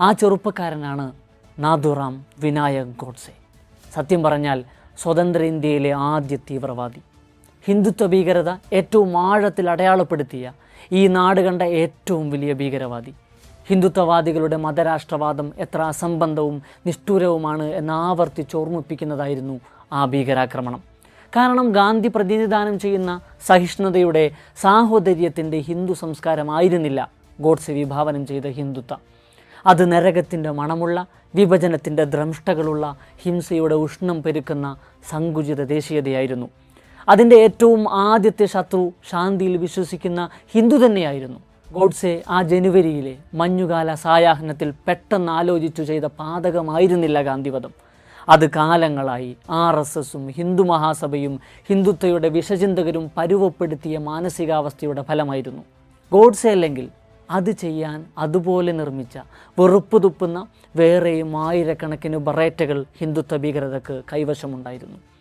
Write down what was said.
ആ ചെറുപ്പക്കാരനാണ് നാഥുറാം വിനായക് ഗോഡ്സെ. സത്യം പറഞ്ഞാൽ സ്വതന്ത്ര ഇന്ത്യയിലെ ആദ്യ തീവ്രവാദി, ഹിന്ദുത്വ ഭീകരത ഏറ്റവും ആഴത്തിൽ അടയാളപ്പെടുത്തിയ ഈ നാട് കണ്ട ഏറ്റവും വലിയ ഭീകരവാദി. ഹിന്ദുത്വവാദികളുടെ മതരാഷ്ട്രവാദം എത്ര അസംബന്ധവും നിഷ്ഠൂരവുമാണ് എന്ന് ആവർത്തിച്ചോർമ്മിപ്പിക്കുന്നതായിരുന്നു ആ ഭീകരാക്രമണം. കാരണം ഗാന്ധി പ്രതിനിധാനം ചെയ്യുന്ന സഹിഷ്ണുതയുടെ, സാഹോദര്യത്തിൻ്റെ ഹിന്ദു സംസ്കാരമായിരുന്നില്ല ഗോഡ്സെ വിഭാവനം ചെയ്ത ഹിന്ദുത്വം. അത് നരകത്തിൻ്റെ മണമുള്ള, വിഭജനത്തിൻ്റെ ദ്രംഷ്ടകളുള്ള, ഹിംസയുടെ ഉഷ്ണം പെരുക്കുന്ന സങ്കുചിത ദേശീയതയായിരുന്നു. അതിൻ്റെ ഏറ്റവും ആദ്യത്തെ ശത്രു ശാന്തിയിൽ വിശ്വസിക്കുന്ന ഹിന്ദു തന്നെയായിരുന്നു. ഗോഡ്സെ ആ ജനുവരിയിലെ മഞ്ഞുകാല സായാഹ്നത്തിൽ പെട്ടെന്ന് ആലോചിച്ചു ചെയ്ത പാതകമായിരുന്നില്ല ഗാന്ധിവധം. അത് കാലങ്ങളായി RSSും ഹിന്ദു മഹാസഭയും ഹിന്ദുത്വയുടെ വിഷചിന്തകരും പരുവപ്പെടുത്തിയ മാനസികാവസ്ഥയുടെ ഫലമായിരുന്നു. ഗോഡ്സെ അല്ലെങ്കിൽ അത് ചെയ്യാൻ അതുപോലെ നിർമ്മിച്ച, വെറുപ്പ് തുപ്പുന്ന വേറെയും ആയിരക്കണക്കിന് ബറേറ്റകൾ ഹിന്ദുത്വ ഭീകരതയ്ക്ക് കൈവശമുണ്ടായിരുന്നു.